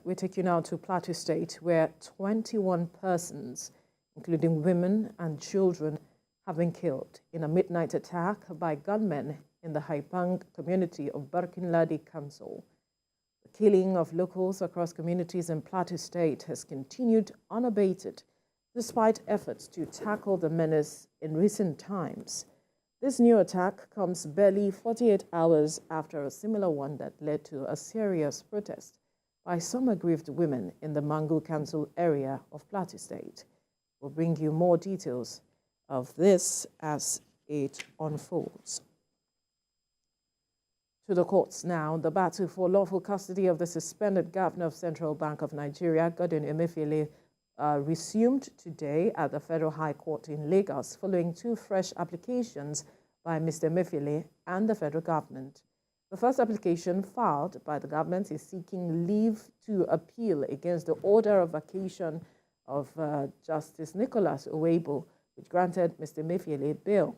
We take you now to Plateau State, where 21 persons, including women and children, have been killed in a midnight attack by gunmen in the Heipang community of Barkin Ladi Council. The killing of locals across communities in Plateau State has continued unabated, despite efforts to tackle the menace in recent times. This new attack comes barely 48 hours after a similar one that led to a serious protest by some aggrieved women in the Mangu Council area of Plateau State. We'll bring you more details of this as it unfolds. To the courts now. The battle for lawful custody of the suspended governor of Central Bank of Nigeria, Godwin Emefiele, resumed today at the Federal High Court in Lagos, following two fresh applications by Mr. Emefiele and the federal government. The first application filed by the government is seeking leave to appeal against the order of vacation of Justice Nicholas Owebo, which granted Mr. Emefiele bail.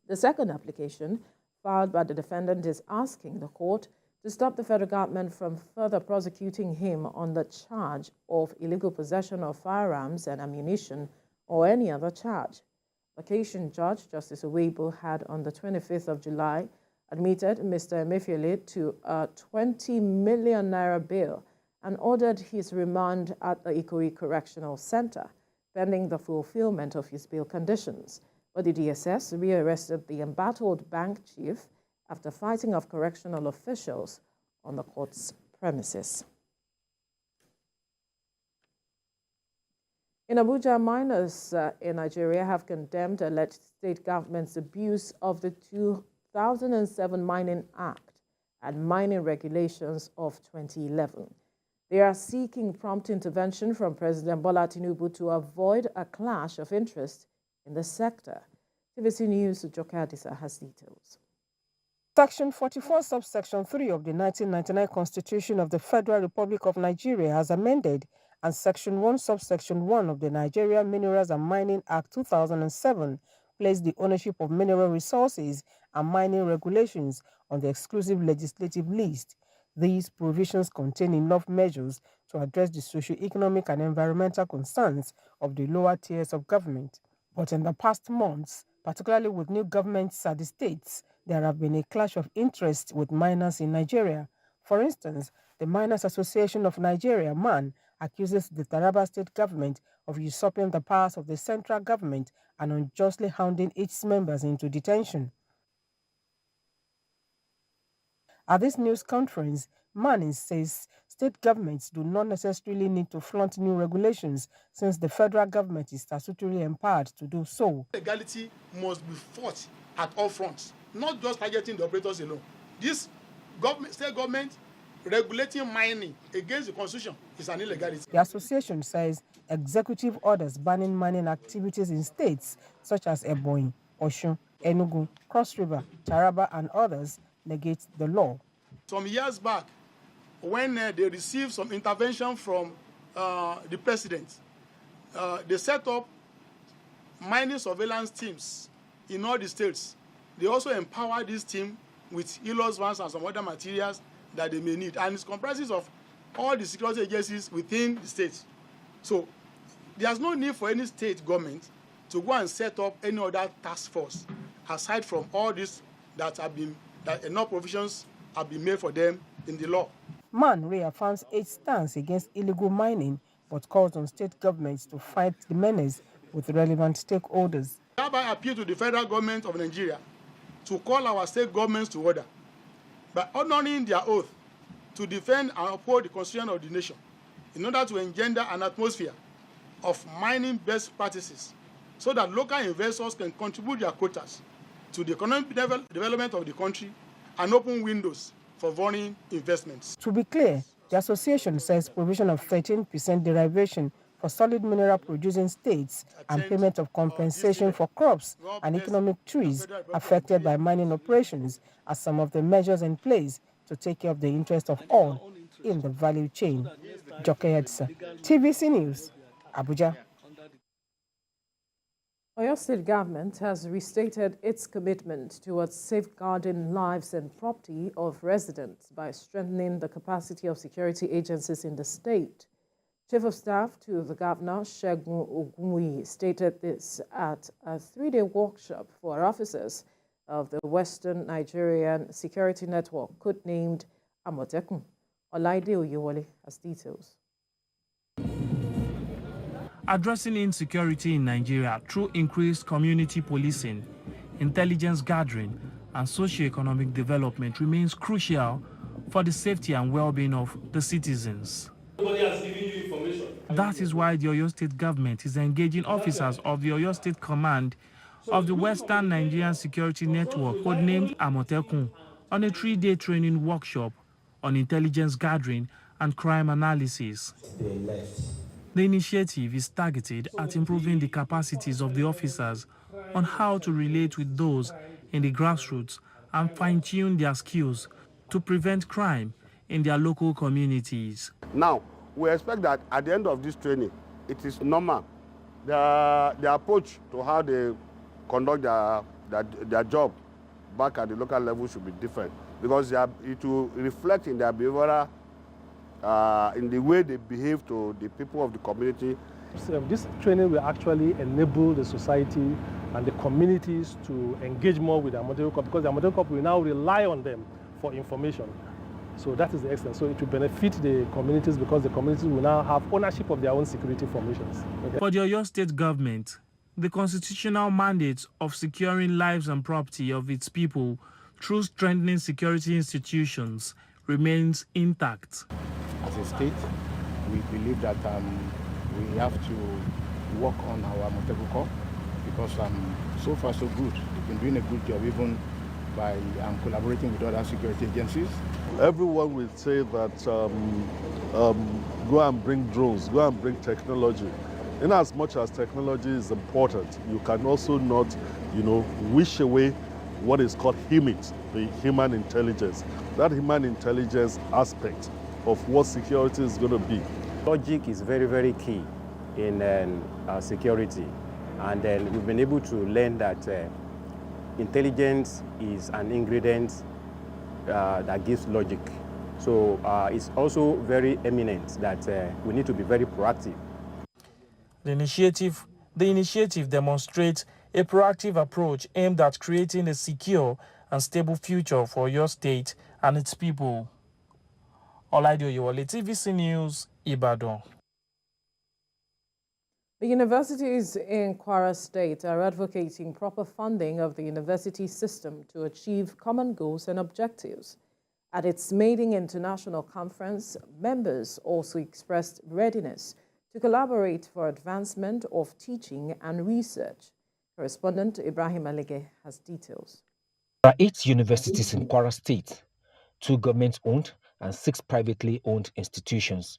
The second application filed by the defendant is asking the court to stop the federal government from further prosecuting him on the charge of illegal possession of firearms and ammunition or any other charge. Vacation Judge Justice Owebo had on the 25th of July admitted Mr. Emefiele to a 20 million naira bail and ordered his remand at the Ikoyi Correctional Center, pending the fulfillment of his bail conditions. But the DSS rearrested the embattled bank chief after fighting off correctional officials on the court's premises. In Abuja, miners in Nigeria have condemned alleged state government's abuse of the 2007 Mining Act and mining regulations of 2011. They are seeking prompt intervention from President Bola Tinubu to avoid a clash of interest in the sector. TVC News' Joke Adisa has details. Section 44, subsection 3 of the 1999 Constitution of the Federal Republic of Nigeria has amended, and Section 1, subsection 1 of the Nigeria Minerals and Mining Act 2007 placed the ownership of mineral resources and mining regulations on the exclusive legislative list. These provisions contain enough measures to address the socio-economic and environmental concerns of the lower tiers of government. But in the past months, particularly with new governments at the states, there have been a clash of interest with miners in Nigeria. For instance, the Miners Association of Nigeria, MAN, accuses the Taraba state government of usurping the powers of the central government and unjustly hounding its members into detention. At this news conference, MAN says state governments do not necessarily need to flaunt new regulations since the federal government is statutorily empowered to do so. Legality must be fought at all fronts, not just targeting the operators alone. This state government regulating mining against the constitution is an illegality. The association says executive orders banning mining activities in states such as Ebonyi, Osun, Enugu, Cross River, Taraba, and others negate the law. Some years back, when they received some intervention from the president, they set up mining surveillance teams in all the states. They also empower this team with e-laws vans and some other materials that they may need, and it comprises of all the security agencies within the state. So there's no need for any state government to go and set up any other task force aside from all this that enough provisions have been made for them in the law. MAN reaffirms its stance against illegal mining, but calls on state governments to fight the menace with relevant stakeholders. I hereby appeal to the federal government of Nigeria to call our state governments to order by honoring their oath to defend and uphold the constitution of the nation in order to engender an atmosphere of mining best practices so that local investors can contribute their quotas to the economic development of the country and open windows for foreign investments. To be clear, the association says provision of 13% derivation for solid mineral producing states and payment of compensation for crops and economic trees affected by mining operations are some of the measures in place to take care of the interest of all in the value chain. Joke Edsa, TVC News, Abuja. Oyo State government has restated its commitment towards safeguarding lives and property of residents by strengthening the capacity of security agencies in the state. Chief of Staff to the Governor, Segun Ogunwuyi, stated this at a 3-day workshop for officers of the Western Nigerian Security Network, codenamed Amotekun. Olaide Oyewole has details. Addressing insecurity in Nigeria through increased community policing, intelligence gathering, and socio-economic development remains crucial for the safety and well-being of the citizens. That is why the Oyo State government is engaging officers of the Oyo State Command of the Western Nigerian Security Network, codenamed Amotekun, on a 3-day training workshop on intelligence gathering and crime analysis. The initiative is targeted at improving the capacities of the officers on how to relate with those in the grassroots and fine-tune their skills to prevent crime in their local communities. Now, we expect that at the end of this training, it is normal. The approach to how they conduct their job back at the local level should be different, because it will reflect in their behavioral, in the way they behave to the people of the community. So this training will actually enable the society and the communities to engage more with the Amotekun Corps, because the Amotekun Corps will now rely on them for information. So that is the extent. So it will benefit the communities, because the communities will now have ownership of their own security formations. Okay. For the Oyo State government, the constitutional mandate of securing lives and property of its people through strengthening security institutions remains intact. As a state, we believe that we have to work on our Amotekun Corps, because so far so good. They've been doing a good job, even by collaborating with other security agencies. Everyone will say that go and bring drones, go and bring technology. In as much as technology is important, you can also not, wish away what is called HIMIT, the human intelligence. That human intelligence aspect of what security is going to be. Logic is very, very key in security. And we've been able to learn that intelligence is an ingredient that gives logic. So it's also very eminent that we need to be very proactive. The initiative demonstrates a proactive approach aimed at creating a secure and stable future for your state and its people. Olaide Oyewole, TVC News, Ibadan. The universities in Kwara State are advocating proper funding of the university system to achieve common goals and objectives. At its maiden international conference, members also expressed readiness to collaborate for advancement of teaching and research. Correspondent Ibrahim Alige has details. There are 8 universities in Kwara State, 2 government-owned and 6 privately owned institutions.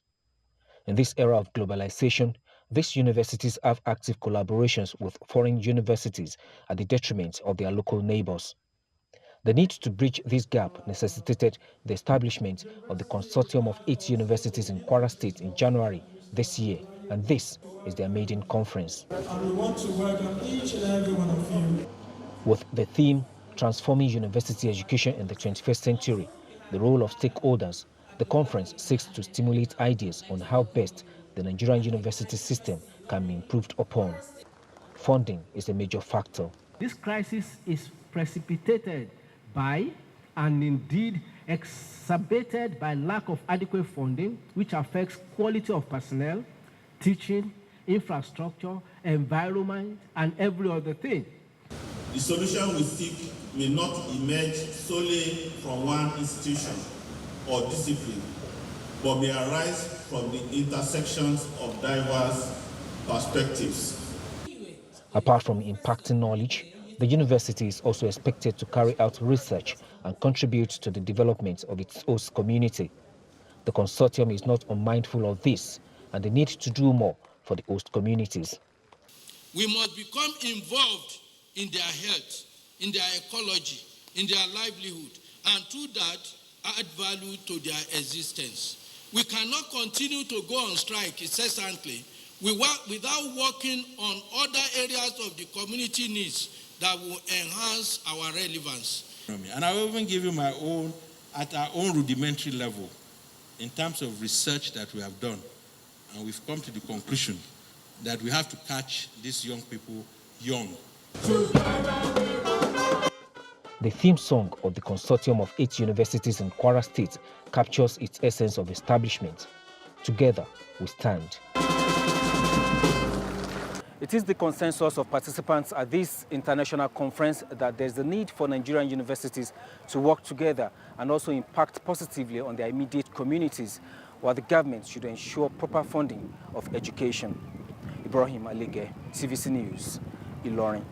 In this era of globalization, these universities have active collaborations with foreign universities at the detriment of their local neighbors. The need to bridge this gap necessitated the establishment of the consortium of 8 universities in Kwara State in January this year, and this is their maiden conference. And we want to welcome each and every one of you. With the theme, Transforming University Education in the 21st Century, the role of stakeholders, the conference seeks to stimulate ideas on how best the Nigerian university system can be improved upon. Funding is a major factor. This crisis is precipitated by, and indeed exacerbated by, lack of adequate funding, which affects quality of personnel, teaching, infrastructure, environment, and every other thing. The solution we seek may not emerge solely from one institution or discipline, but may arise from the intersections of diverse perspectives. Apart from impacting knowledge, the university is also expected to carry out research and contribute to the development of its host community. The consortium is not unmindful of this, and they need to do more for the host communities. We must become involved in their health, in their ecology, in their livelihood, and through that add value to their existence. We cannot continue to go on strike incessantly without working on other areas of the community needs that will enhance our relevance. And I will even give you my own, at our own rudimentary level, in terms of research that we have done. And we've come to the conclusion that we have to catch these young people young. The theme song of the consortium of 8 universities in Kwara State captures its essence of establishment. Together, we stand. It is the consensus of participants at this international conference that there's the need for Nigerian universities to work together and also impact positively on their immediate communities, while the government should ensure proper funding of education. Ibrahim Alige, TVC News, Ilorin.